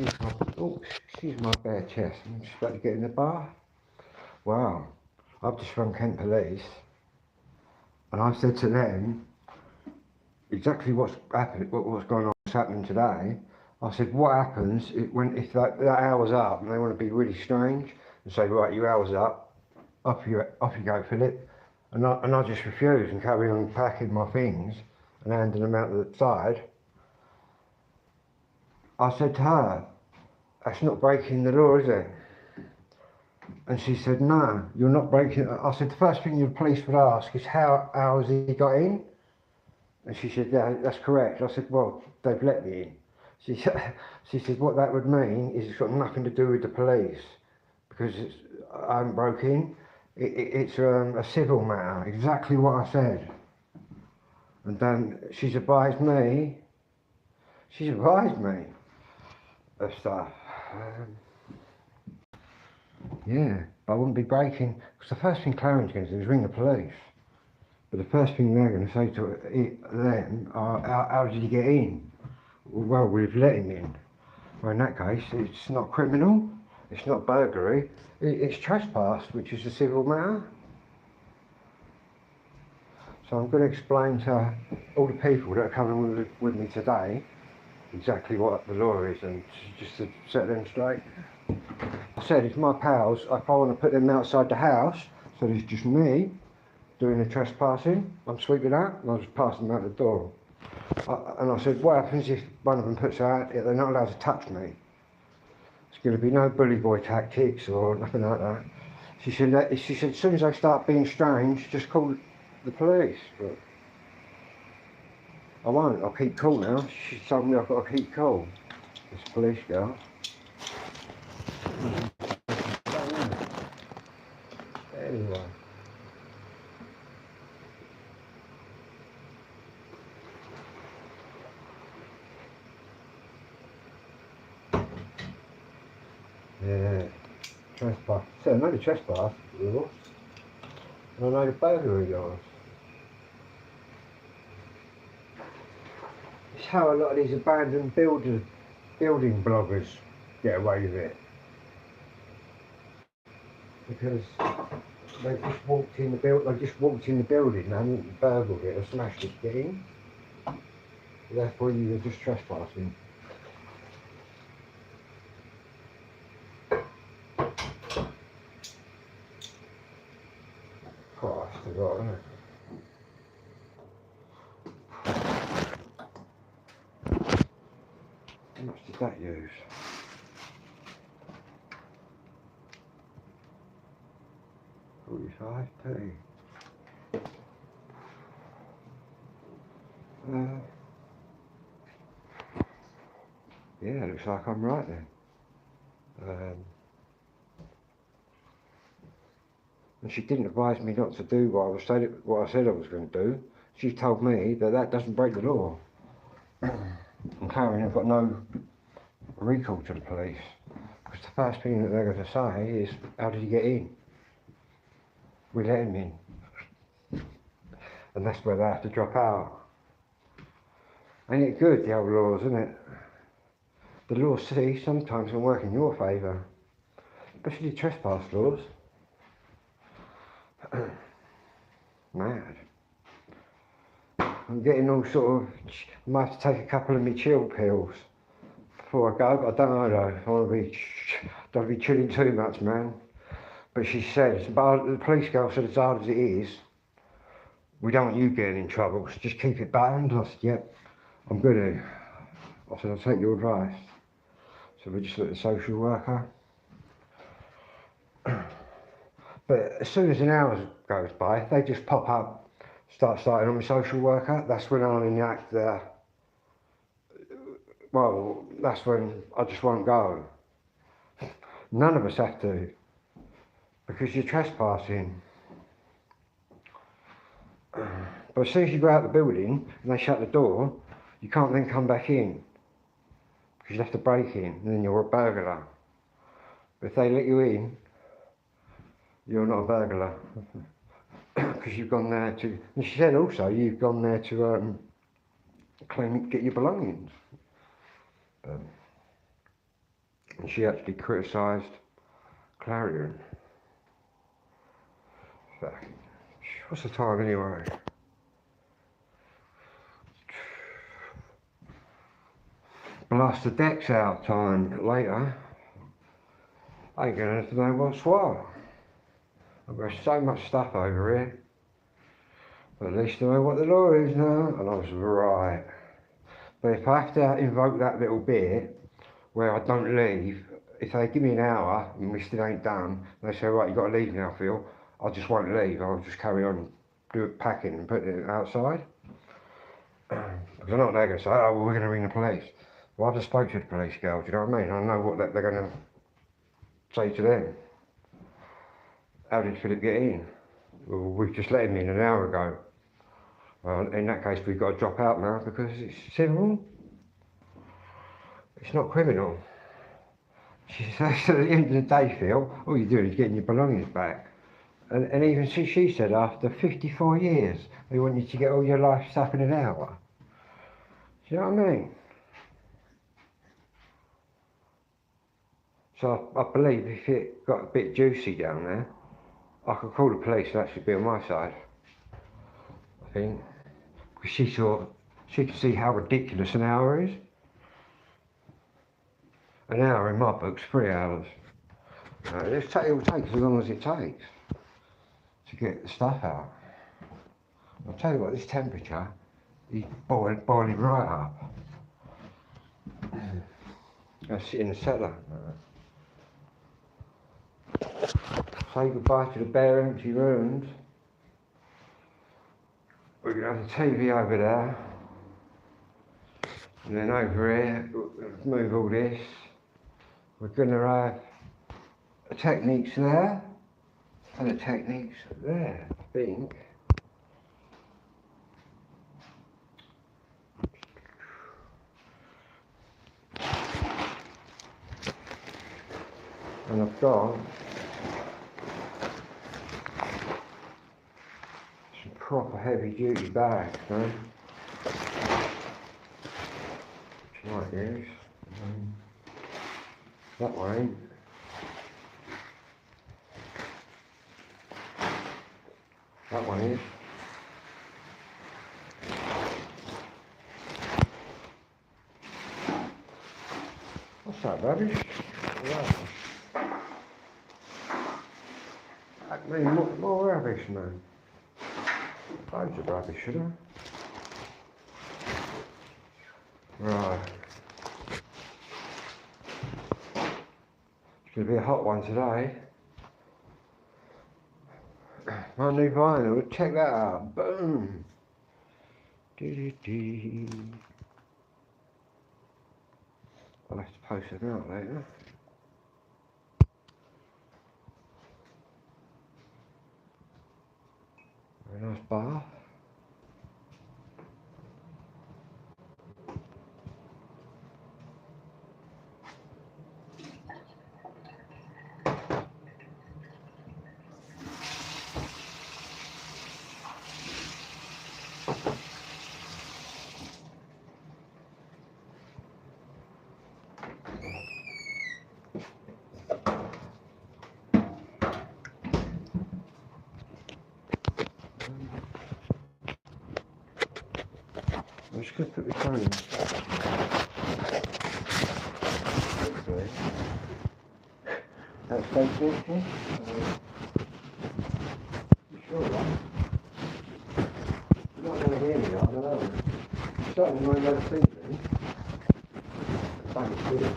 excuse my bare chest. I'm just about to get in the bath. Wow, I've just rung Kent Police, and I said to them exactly what's happened, what's going on, what's happening today. I said, what happens if that hour's up and they want to be really strange and say, right, your hour's up, off you go, Philip. And I just refuse and carry on packing my things and handing them out the side. I said to her, that's not breaking the law, is it? And she said, no, you're not breaking it. I said, the first thing the police would ask is how has he got in? And she said, yeah, that's correct. I said, well, they've let me in. She said, what that would mean is it's got nothing to do with the police, because I haven't broke in. It's a civil matter, exactly what I said. And then she's advised me of stuff. Yeah, but I wouldn't be breaking, because the first thing Clarion's going to do is ring the police. But the first thing they're going to say to them are, how did he get in? Well, we've let him in. Well, in that case, it's not criminal, it's not burglary, it's trespass, which is a civil matter. So I'm going to explain to all the people that are coming with me today exactly what the law is, and just to set them straight. I said, it's my pals, if I want to put them outside the house, so there's just me doing the trespassing, I'm sweeping out and I'll just pass them out the door. And I said, what happens if one of them puts out, they're not allowed to touch me? It's going to be no bully boy tactics or nothing like that. She said, as soon as they start being strange, just call the police. But I won't, I'll keep cool now. She told me I've got to keep cool, this police girl. Anyway. Yeah, trespass. So I know the trespass laws, and I know the burglary laws. It's how a lot of these abandoned building bloggers get away with it. Because they just walked in the building, they haven't burgled it or smashed it to get in. Therefore you were just trespassing. Christ, I got it. How much did that use? £45p. Yeah, looks like I'm right then. And she didn't advise me not to do what I said I was going to do. She told me that doesn't break the law. And Clarion have got no recall to the police, because the first thing that they're going to say is, how did he get in? We let him in. And that's where they have to drop out. Ain't it good, the old laws, isn't it? The laws, see, sometimes can work in your favour, especially trespass laws. Mad. I'm getting all sort of, I might have to take a couple of my chill pills before I go, but I don't know though, don't want to be chilling too much, man. But she said, the police girl said, as hard as it is, we don't want you getting in trouble, so just keep it buttoned. I said, yep, I'm good at it. I said, I'll take your advice. So we just looked at the social worker. But as soon as an hour goes by, they just pop up, starting on my social worker. That's when I'm in the act there. Well, that's when I just won't go. None of us have to, because you're trespassing. But as soon as you go out the building and they shut the door, you can't then come back in, because you have to break in, and then you're a burglar. But if they let you in, you're not a burglar, because you've gone there to, and she said also, you've gone there to get your belongings. and she actually criticised Clarion. What's the time anyway? Blast the decks out time later. I ain't gonna know what's what. I've got so much stuff over here. But at least I know what the law is now. And I was right. But if I have to invoke that little bit where I don't leave, if they give me an hour and we still ain't done, and they say, right, you've got to leave now, Phil, I just won't leave. I'll just carry on packing and putting it outside. Because I know what they're going to say, oh, well, we're going to ring the police. Well, I've just spoke to the police girl, do you know what I mean? I know what they're going to say to them. How did Philip get in? Well, we've just let him in an hour ago. In that case, we've got to drop out now because it's civil. It's not criminal. She says at the end of the day, Phil, all you're doing is getting your belongings back. And even she said after 54 years, they want you to get all your life stuff in an hour. Do you know what I mean? So I believe if it got a bit juicy down there, I could call the police and actually be on my side. I think. Because she could see how ridiculous an hour is. An hour in my book's 3 hours. It will take as long as it takes to get the stuff out. I'll tell you what, this temperature is boiling right up. I sit in the cellar. Say goodbye to the bare empty rooms. We're going to have the TV over there. And then over here, move all this. We're going to have the techniques there. And the techniques there, I think. And I've got some proper heavy duty bags, man. Which I might use. That way. That one is. What's that, rubbish? Yeah. That means more rubbish, man. Loads of rubbish, should I? Right. It's going to be a hot one today. My new vinyl, check that out. Boom. Dee. I'll have to post it out later. Very nice bar. I'm just going to put the phone in. That's so empty. You sure of that? You're not going to hear me, I don't know. It's starting to mind other things, really. Thanks, really.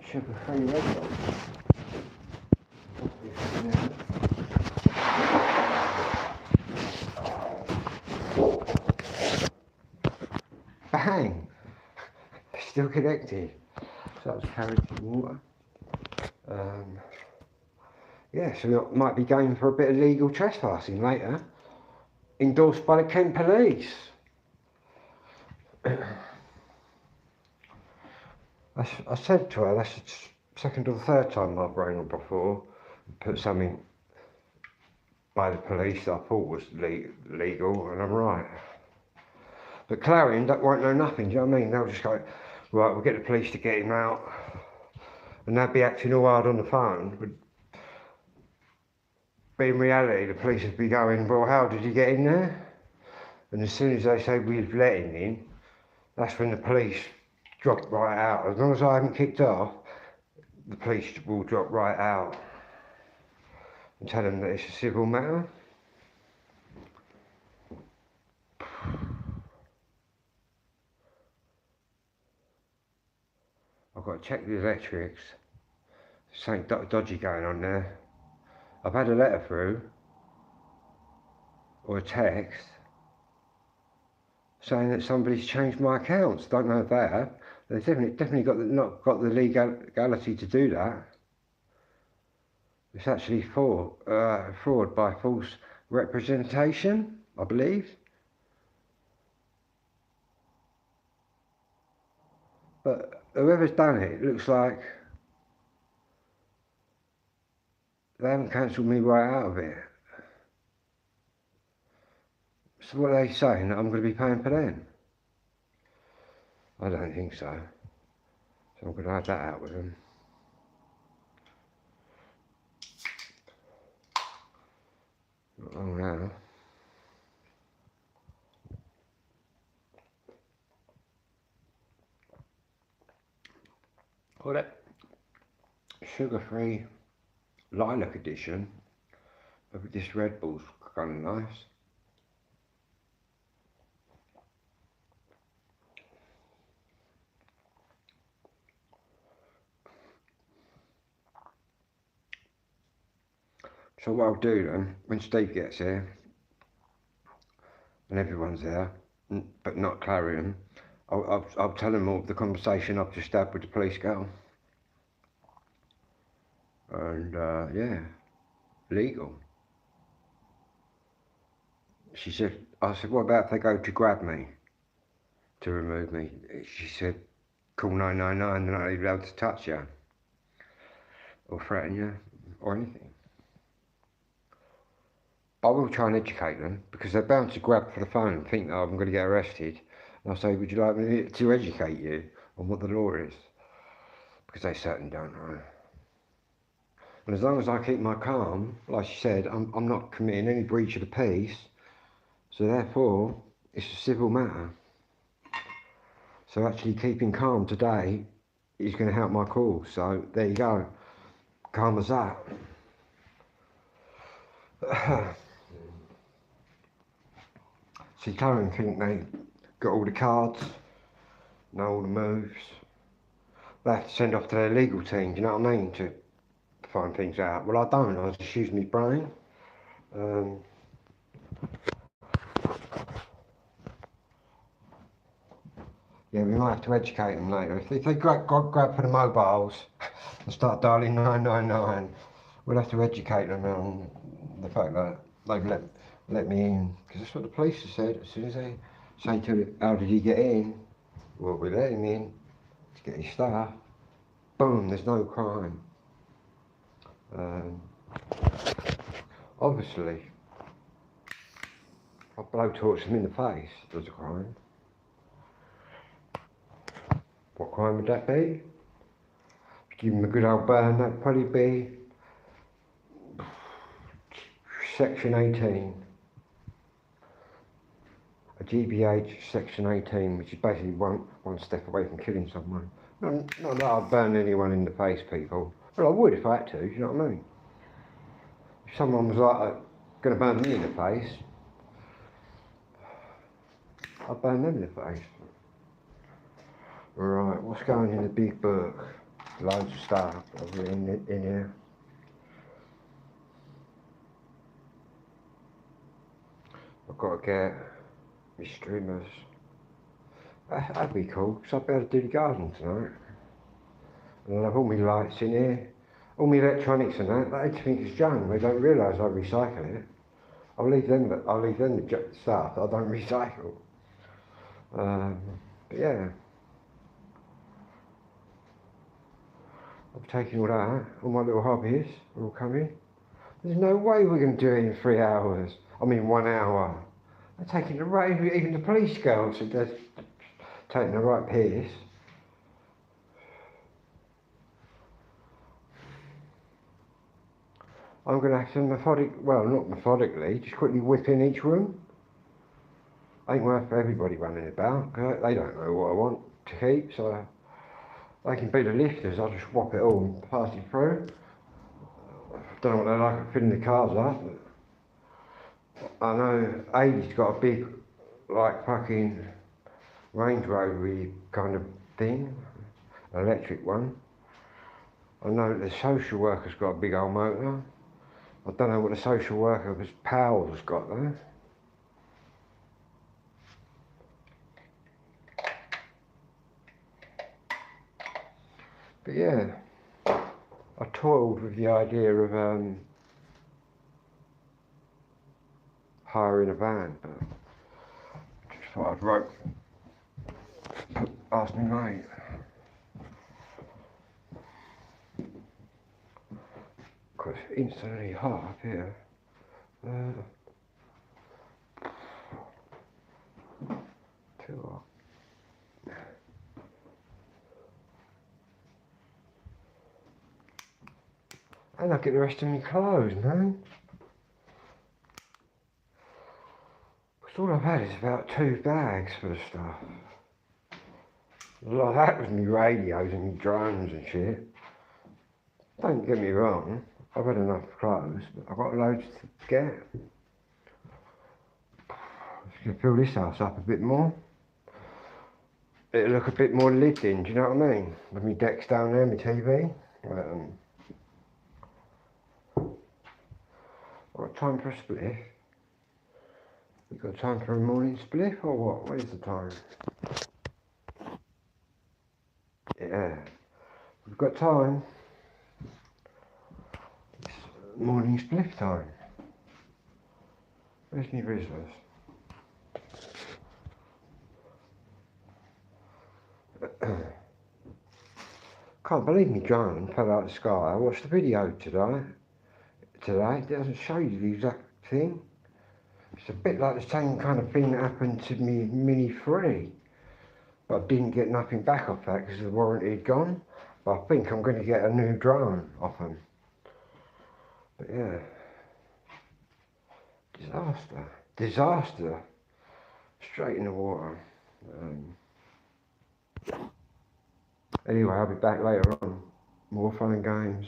Sugar-free red Bull. Bang! Still connected. So that was carried some water. Yeah, so I might be going for a bit of legal trespassing later. Endorsed by the Kent Police. I said to her, that's the second or third time I've rang her before, put something by the police that I thought was legal, and I'm right. But Clarion won't know nothing, do you know what I mean? They'll just go, right, we'll get the police to get him out, and they'll be acting all hard on the phone. But in reality, the police would be going, well, how did he get in there? And as soon as they say we've let him in, that's when the police drop right out. As long as I haven't kicked off, the police will drop right out and tell them that it's a civil matter. I've got to check the electrics. Something dodgy going on there. I've had a letter through, or a text, saying that somebody's changed my accounts. Don't know if they have. They've definitely not got the legality to do that. It's actually fraud by false representation, I believe. But whoever's done it, it looks like they haven't cancelled me right out of it. So what are they saying? That I'm going to be paying for them? I don't think so. So I'm going to have that out with them. Not long now. Well, that sugar-free lilac edition of this Red Bull's kind of nice. So what I'll do then, when Steve gets here, and everyone's there, but not Clarion, I'll tell him all the conversation I've just had with the police girl. And yeah, legal. She said, I said, what about if they go to grab me, to remove me? She said, call 999, they're not even able to touch you, or threaten you, or anything. I will try and educate them, because they're bound to grab for the phone and think, oh, I'm going to get arrested. And I'll say, would you like me to educate you on what the law is? Because they certainly don't know. And as long as I keep my calm, like she said, I'm not committing any breach of the peace, so therefore, it's a civil matter. So actually keeping calm today is going to help my cause. So there you go, calm as that. See, Clarion think they got all the cards, know all the moves. They have to send off to their legal team, do you know what I mean, to find things out. Well, I don't, I just use my brain. Yeah, we might have to educate them later. If they grab for the mobiles and start dialing 999, we'll have to educate them on the fact that they've let me in. Because that's what the police have said. As soon as they say to him, how did he get in? Well, we let him in to get his stuff. Boom, there's no crime. Obviously, if I blowtorch them in the face, there's a crime. What crime would that be? Give him a good old burn, that'd probably be Section 18. A GBH Section 18, which is basically one step away from killing someone. Not that I'd burn anyone in the face, people. Well, I would if I had to, you know what I mean? If someone was like going to burn me in the face, I'd burn them in the face. Right, what's going in the big book? Loads of stuff I've written in here. I've got to get my streamers. That'd be cool, because I'd be able to do the garden tonight. And I'll have all my lights in here, all my electronics and that. They think it's junk. They don't realise I recycle it. I'll leave them the stuff that I don't recycle. But yeah. I've taken all that, all my little hobbies are all coming. There's no way we're going to do it in 3 hours. I mean 1 hour. They're taking the rain, even the police girls said they're taking the right piss. I'm going to have to not methodically, just quickly whip in each room. Ain't worth everybody running about, cause they don't know what I want to keep, so they can be the lifters. I'll just swap it all and pass it through. Don't know what they're like at filling the cars up, but I know Aidy's got a big, like fucking Range Rover kind of thing, electric one. I know the social worker's got a big old motor. I don't know what the social worker's pal's got though. But yeah, I toiled with the idea of hiring a van, but just thought I'd ask me mate. Because it's instantly hot up here. Too hot. And I get the rest of my clothes, man. Because all I've had is about 2 bags for the stuff. A lot of that was my radios and my drones and shit. Don't get me wrong, I've had enough clothes, but I've got loads to get. Just gonna fill this house up a bit more. It'll look a bit more lived in, do you know what I mean? With my decks down there, my TV. Got time for a spliff? We got time for a morning spliff or what? What is the time? Yeah, we've got time. It's morning spliff time. Where's my Rizzlers? Can't believe me drone fell out of the sky. I watched the video today. It doesn't show you the exact thing. It's a bit like the same kind of thing that happened to me Mini 3. But I didn't get nothing back off that because the warranty had gone. But I think I'm going to get a new drone off them. But yeah. Disaster. Straight in the water. Anyway, I'll be back later on. More fun and games.